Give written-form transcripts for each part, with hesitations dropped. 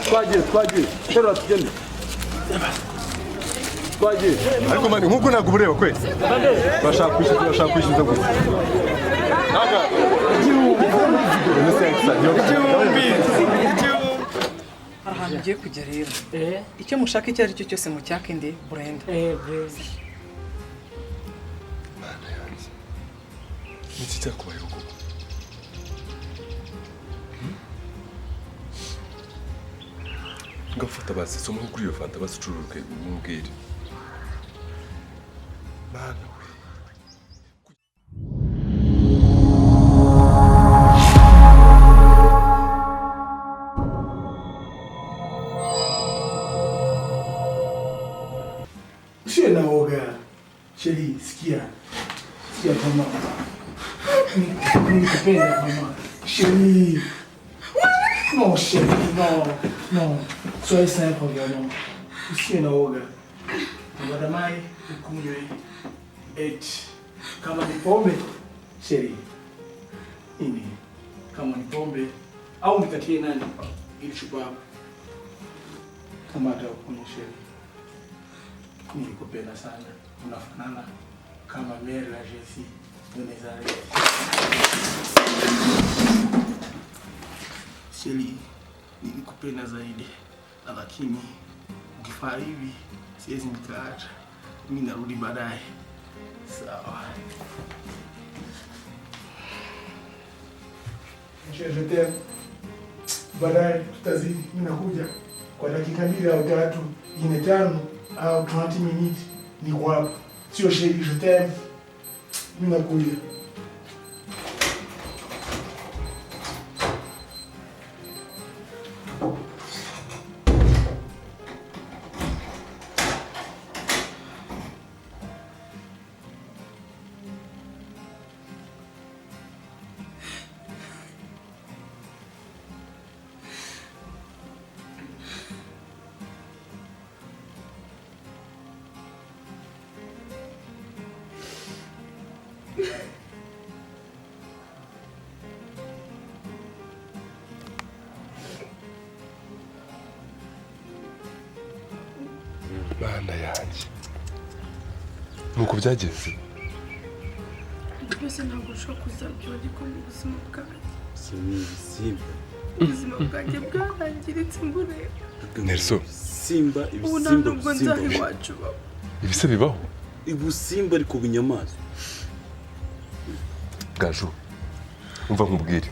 Twagiye. Terura tugende. Twagiye. Ariko mani nkuko ntabwo bureba kwese. Bashaka kwishyuza gusa. Naga. Ahantu ugiye kujya rero. Icyo mushaka icyo ari cyo cyose mu cyaka indi Brenda. Brenda. Niki cyakubaye uko? Ngafata basi somo kuri iyo fanta basi cururuke mumbwire. Bana we. Sio naoga. Sheri, sikia. Sikia mama. Nikupenda mama. Sheri. Non, chérie, non. Soyez simple, non. Sio naoga. Wadamai ukunywe kama ni pombe, sheri. Ini kama ni pombe au nikatie nani ili chupa hapo. Kama atakunywa sheri. Nilikupenda sana. Unafanana kama Mary na Jessie de Nazareth. Sheri, nilikupenda zaidi. Lakini ukifanya hivi siwezi nikaacha. Mimi narudi baadaye. Sawa. Je t'aime. Baadaye tutazidi. Mimi nakuja kwa dakika 2 au 3, 5 au 30 minutes. Ni wapi? Sio sheri, je t'aime. Mimi nakuja. Bana yanjye. Nuko byagenze. Byose ntabwo ushobora kuzabyura ariko mu buzima bwanjye. Simba. Ubuzima bwanjye bwarangiritse mbureba. Nelson. Simba ibisimba. Ubu ntabwo nzaho iwacu baba. Ibise bibaho? Ibusimba ariko binyamaswa. Gaju. Umva nkubwire.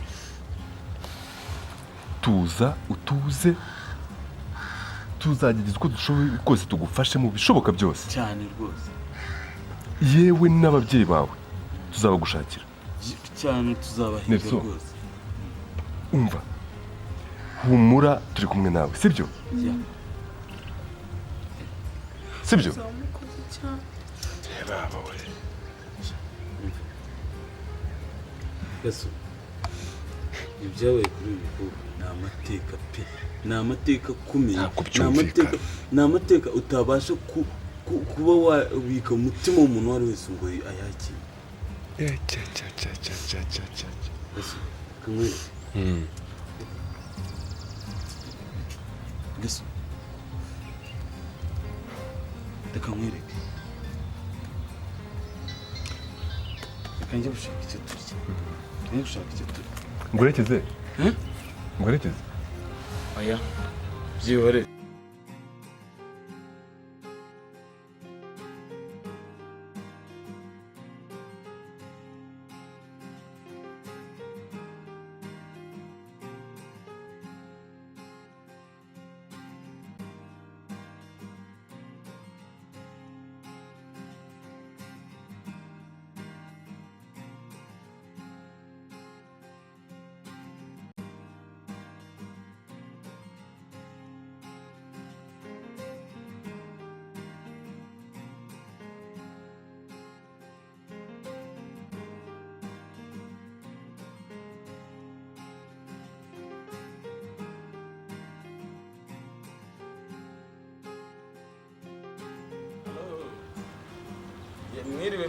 Tuza utuze. Tuzagerageza uko dushoboye rwose tugufashe mu bishoboka byose. Cyane rwose. Yewe n'ababyeyi bawe tuzabagushakira. Cyane tuzabahiga rwose. Umva. Humura turi kumwe nawe, sibyo? Sibyo? Baba we. Yesu. Ibyabaye kuri uyu mukobwa ni amateka pe. Ni amateka akomeye. Ni amateka utabasha kuba wabika umutima w'umuntu wari wese ngo ayakire. Yesu, kamwereke. Yesu. Reka nkwereke. Reka njye gushaka icyo turya. Njye gushaka icyo turya. Nguherekeze? Nguherekeze? Oya. Byihore.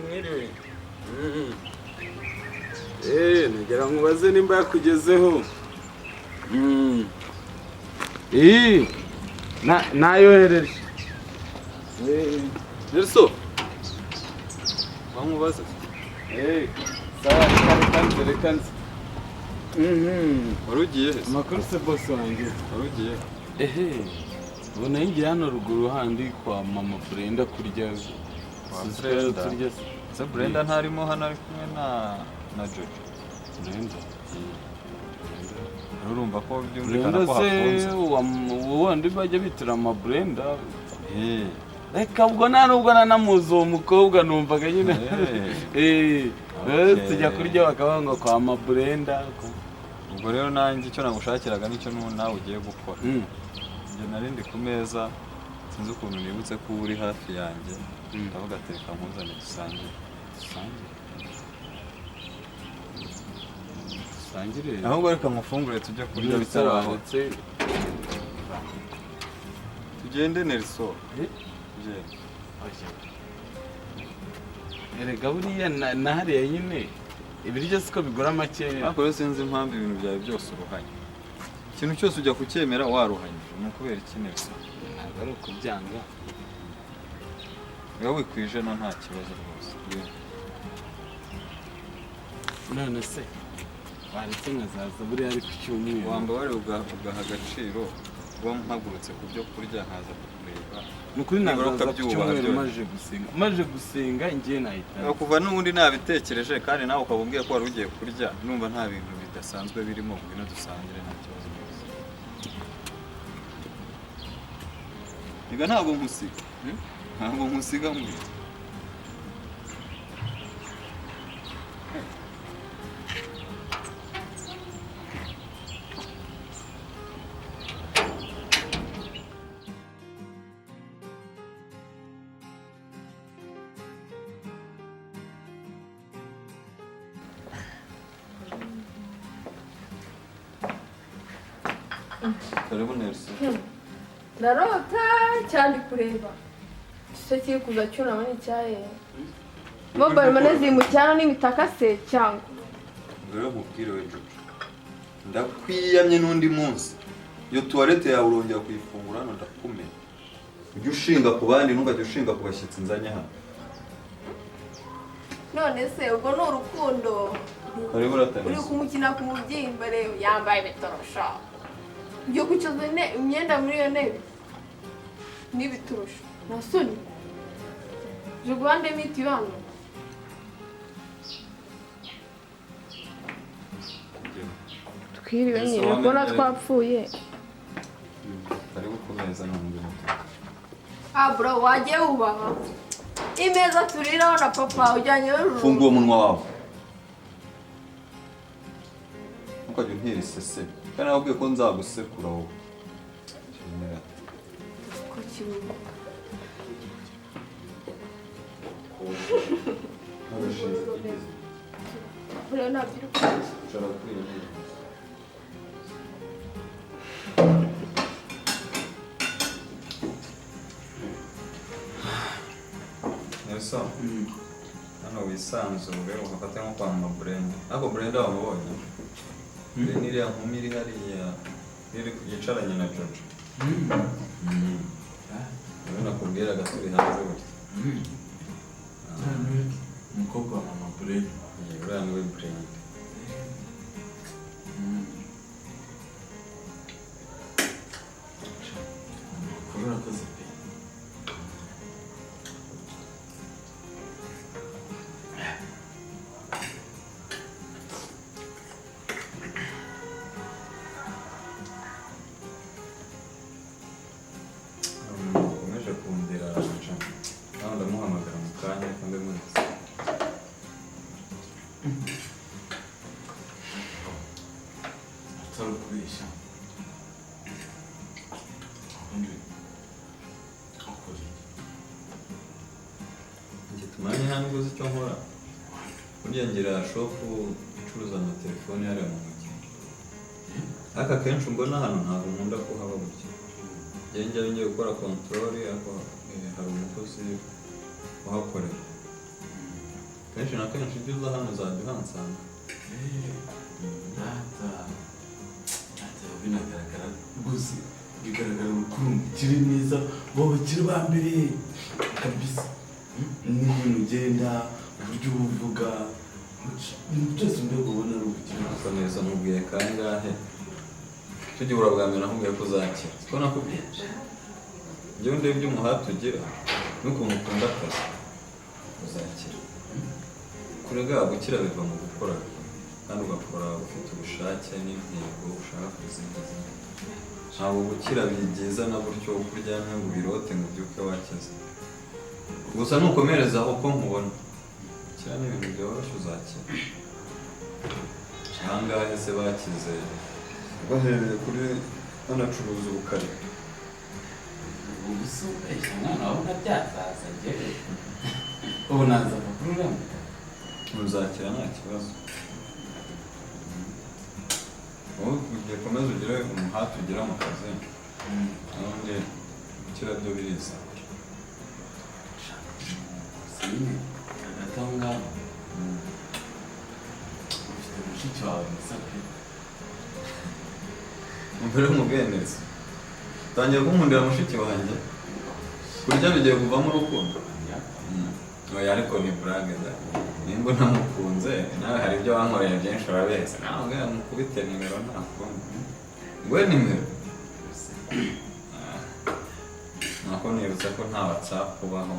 Mwiriwe. nagera mubaze nimba yakugezeho. Nayohereje. Nelson. Bamubaze. Sawa, reka nze. Warugiye he? Amakuru se boss wanjye. Warugiye? Ubona yinjiye hano ruguru handi kwa mama Brenda kurya. Turya. Se Brenda ntarimo hano ari kumwe na Jojo. Brenda. Urumva ko byumvikana ko hafunze. Wundi bajya bitira ama Brenda. Reka ubwo nta nubwo nanamuzi uwo mukobwa numvaga nyine. Tujya kurya bakabanga kwa ama Brenda. Ubwo rero nanjye icyo nagushakiraga nicyo nawe ugiye gukora. Njye narindi ku meza sinzi ukuntu nibutse ko uri hafi yanjye. Ndavuga ati reka nkuzane dusangire. Ahubwo reka nkufungure tujye kurya bitarahotse. Tugende Nelson. Erega buriya nahariya nyine ibiryo siko bigura makeya. Ariko rero sinzi impamvu ibintu byawe byose uruhanye. Ikintu cyose ujya kucyemera waruhanye. Ni ukubera iki Nelson? Ntabwo ari ukubyanga. Wowe wikwije no nta kibazo rwose. None se waretse nkazaza buriya ari ku cyumweru. Wambabare ugaha agaciro kuba mpagurutse ku byo kurya nkaza kukureba. Nukuri nazaza ku cyumweru maje gusenga ngiye nahita. Kuva n'ubundi nabitekereje kandi nawe ukaba umbwiye ko wari ugiye kurya numva nta bintu bidasanzwe birimo ngwino dusangire nta kibazo. Niga ntabwo nkusiga. Ntabwo nkusiga mbwira. Karibu Nelson. Ndarota cyane kureba. Icyo kiri kuza cyunama ni cyaye. Mobile money ziri mu cyano n'imitaka se cyangwa. Ngero mubwire we Jojo. Ndakwiyamye n'undi munsi. Iyo toilette yawe urongera kuyifungura hano ndakumena. Ujye ushinga ku bandi ntugajye ushinga ku bashyitsi nzanye hano. None se ubwo ni urukundo. Karibu Ratanesi. Uri kumukina ku mubyimba rero yambaye bitorosha. Byo kucoza imyenda muri iyo ntebe. N'ibiturusha. Nasoni. Jugwande miti wangu. Twiriwe nyine ubona twapfuye. Karibu ku meza ntabwo. Bro wagiye ubaha. Imeza turiraho na papa ujyanye ruru. Funga umunwa wawe. Ukajya untera isese. Kandi nabwiye ko nzagusekura wowe. Kuki Bro nabyiruka. Ushobora kwiyemera. Nelson. Hano wisanzure ugafata nko kwa mama Brenda. Ariko Brenda wamubonye? Ni iriya nkumi iri hariya iri yicaranye na Jojo. Nakubwiraga turi hanze gutya. Umukobwa wa mama Brenda. Uriya niwe Brenda. Urakoze pe. Ukomeje kundira aca. Nawe ndamuhamagara mu kanya kandi munsi. Atari kubeshya. Tumanye nta nubwo uzi icyo nkora. Burya ngira shopu icuruza amatelefoni hariya mu mujyi. Ariko akenshi mbona hano ntabwo nkunda kuhaba gutya. Njya ngiye gukora kontorori ariko hari umukozi uhakorera. Kenshi na kenshi ibyo uza hano uzajya uhansanga. binagaragara rwose bigaragara urukundo ukiri mwiza wowe bakiri ba mbere kabisa n'ibintu ugenda uburyo uvuga ibintu byose mbega ubona ari ubukire gusa neza mubwiye kangahe tugiye urabwa mbere nakubwiye ko uzakira siko nakubwiye njyewe ndebye umuhate ugira n'ukuntu ukunda akazi uzakira kurega gukira biva mu gukora kandi ugakora ufite ubushake n'intego ushaka kuzigiza ntabwo gukira bigeza na buryo uryamye ngo ubirote ngo ubyuke wakize gusa nukomereza aho ko nkubona gukira ni ibintu byoroshye uzakira ahangahe se bakize bahereye kuri banacuruza ubukari ubu se ubeshya mwana wabona byazaza njyewe ubu naza amakuru uramuka uzakira nta kibazo wowe ugiye komeza ugire umuhate ugira mu kazi ubundi gukira byo biriza nyine hagati aho ngaho ufite mushiki wawe mwiza pe umubere w'umugenezi utangiye kunkundira mushiki wanjye kurya bigiye kuvamo urukundo oya ariko ni burage da nimba unamukunze nawe hari ibyo wankoreye byinshi urabeshya nawe ubwira mukubite nimero ntakundi nguhe nimero nako nibutse ko nta whatsapp ubaho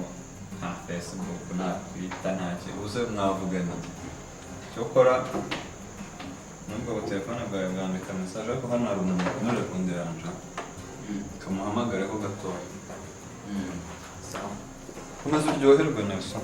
nta facebook nta twitter nta kintu uze mwavugana cyo ukora nubwo telefone bwawe bwandika message ariko hano hari umuntu ukomeje kundiranja kamuhamagareho gatoya komeza uryoherwe neza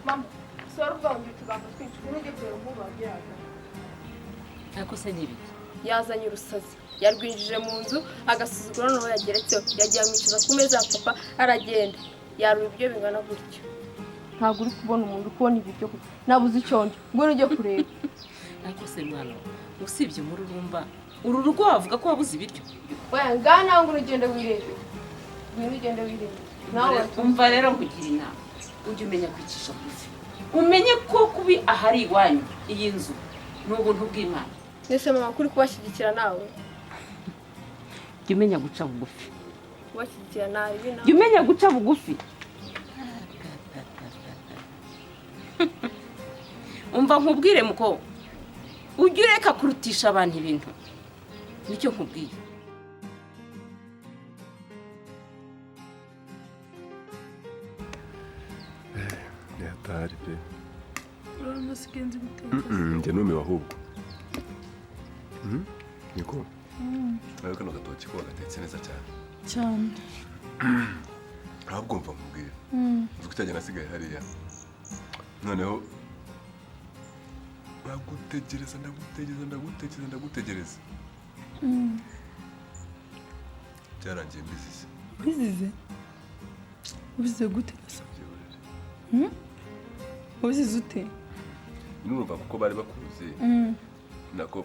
Mama, sora ubwonge utugambo twinshi n'ujye kureba umubu wabyaga. Ariko se n'ibiki? Yazanye urusazi, yarwinjije mu nzu, agasuzuguro noneho yageretseho, yagiye amwicaza ku meza ya papa, aragenda. Yarura ibiryo bingana gutyo. Ntabwo uri kubona umuntu kubona ibiryo, nabuze icyo ndi, ngwino ujye kureba. Ariko se mwana, usibye umururumba, uru rugo wavuga ko wabuze ibiryo? Oya, ngana ngo urugende wirebe. Ngwino ugende wirebe. Nawe umva rero kugira inama, ujye umenya kwicisha bugufi. Umenye ko kubi ahari iwanyu iyi nzu ni ubuntu bw'Imana. Nese mama kuri kubashyigikira nawe. Jya umenya guca bugufi. Kubashyigikira nawe bina. Jya umenya guca bugufi. Umva nkubwire muko, ujye ureka kurutisha abantu ibintu. Nicyo nkubwiye. Hatari pe. Urabona sigenzi guteka. Njye numiwe ahubwo. Niko. Nawe kano gatoki ko gatetse neza cyane. Cyane. Ahubwo mva nkubwira. Uzi ko cyane nasigaye hariya. Noneho ndagutegereza. Byarangiye mbizize. Bizize? Ubizize gute? Ubizize ute? Nurumva kuko bari bakuzi. Nako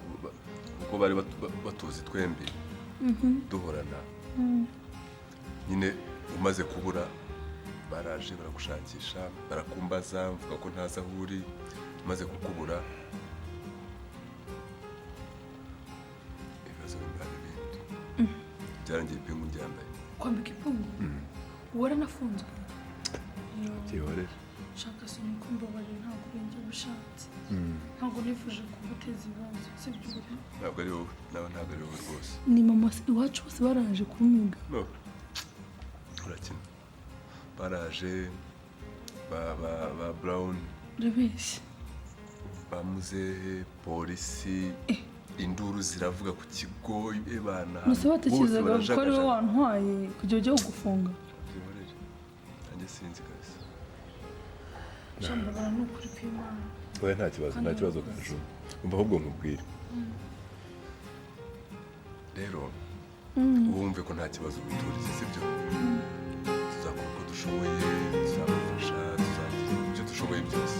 kuko bari batuzi twembi. Duhorana. Nyine umaze kubura baraje baragushakisha, barakumbaza, mvuga ko ntazi aho uri, maze kukubura. Ibibazo bimbana ibindi. Byarangiye ipingu ryambaye. Kwambika ipingu? Waranafunzwe? Byihorere. Shaka soni kumbabarira ntabwo urenge ubushatse. Ntabwo nifuje kuguteza ibibazo, sibyo uri? Ntabwo ari wowe, nawe ntabwo ari wowe rwose. Ni mama iwacu bose baraje kumiga. No. Urakina. Baraje ba Brown. Urabeshya. Bamuzehe, polisi. induru ziravuga ku kigo ebana Nuse batekerezaga ko ari wowe wantwaye kujya ujya kugufunga. Byihorere nanjye sinzi kabisa. Shambara n'ukuri kw'Imana. Oya nta kibazo kanju. Umva ahubwo nkubwire. Rero wumve ko nta kibazo witurize sibyo. Tuzakora uko dushoboye, tuzabafasha, tuzagira ibyo dushoboye byose.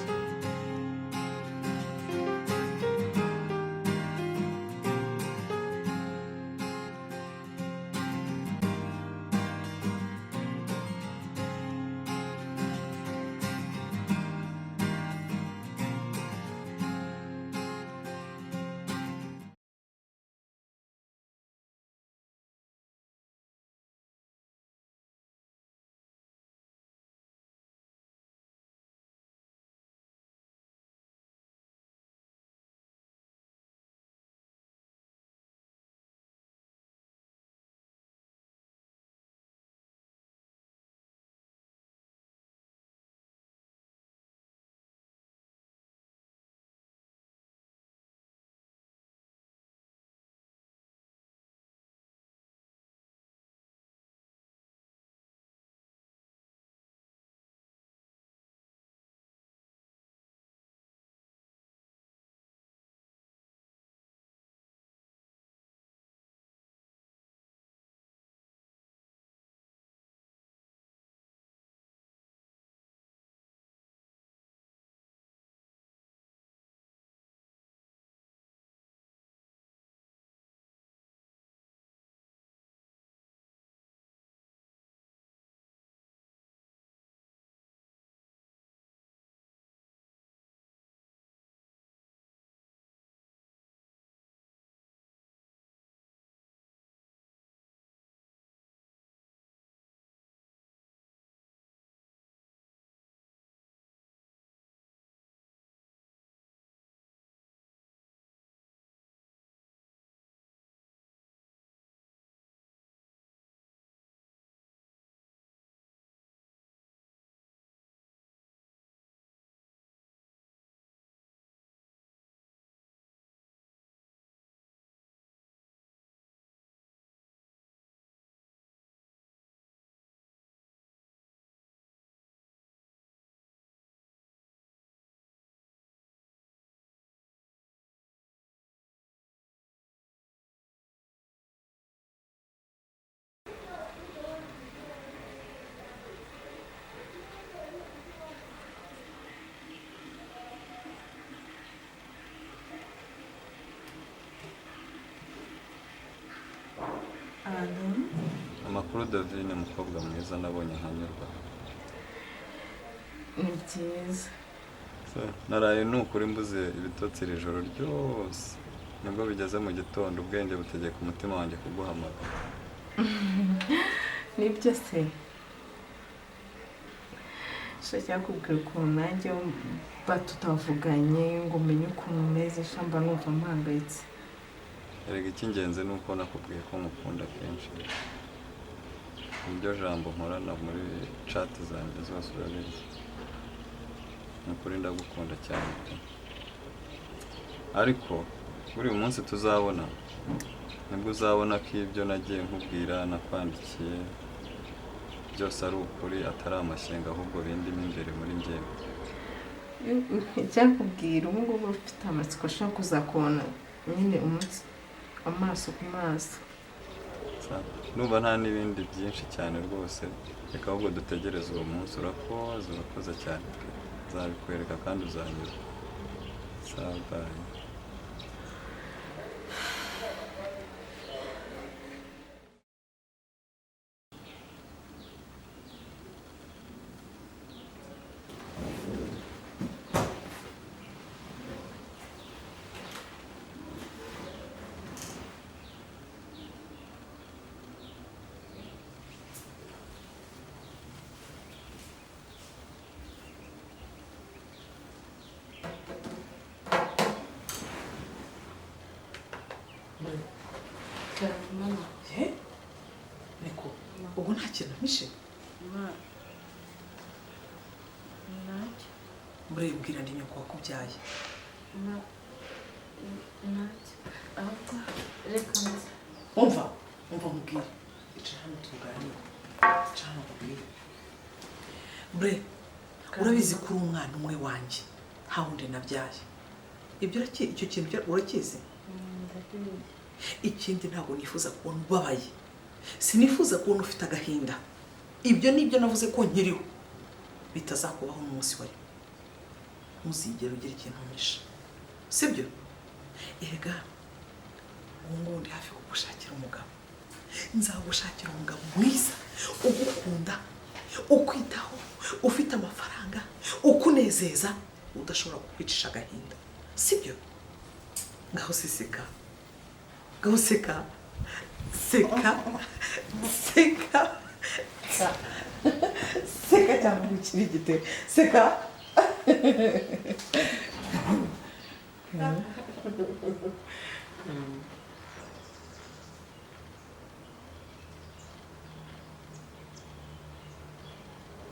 Amakuru Davine umukobwa mwiza nabonye nkanyurwa. Ni byiza. Naraye nukuri mbuze ibitotsi iri joro ryose. Nibwo bigeze mu gitondo ubwenge butegeka umutima wanjye kuguhamagara. Nibyo se. Shaka kubwira ukuntu nanjye batutavuganye ngo umenye ukuntu umeze shamba numva mpangayitse. Erega icy'ingenzi ni uko nakubwiye ko mukunda kenshi. Iryo jambo nkorana muri chat zanjye zose urabizi. Nukuri ndagukunda cyane. Ariko buri munsi tuzabona nibwo uzabona ko ibyo nagiye nkubwira nakwandikiye byose ari ukuri atari amashyenga ahubwo bindimo imbere muri njyewe. Cyakubwira ubu ngubu ufite amatsiko ashaka kuzakubona nyine umunsi amaso ku maso. Numva nta n'ibindi byinshi cyane rwose reka ahubwo dutegereze uwo munsi. Urakoze cyane nzabikwereka kandi uzanyura. Sabaye. Mama. Niko, ubu nta kintu mpishe? Murayibwira ndi nyoko wakubyaye. ntacyo ahubwo reka nze umva mubwire icara hano tuganire icara hano mubwire bre urabizi ko uri umwana umwe wanjye nta wundi nabyaye icyo kintu urakizi ikindi ntabwo nifuza kubona ubabaye sinifuza kubona ufite agahinda ibyo nibyo navuze ko nkiriho bitazakubaho n'umunsi wari ntuzigere ugira ikintu umisha sibyo erega ubu ngubu ndi hafi kugushakira umugabo nzagushakira umugabo mwiza ugukunda ukwitaho ufite amafaranga ukunezeza udashobora kukwicisha agahinda sibyo ngaho siseka ngaho seka seka seka seka cyangwa ukirigite seka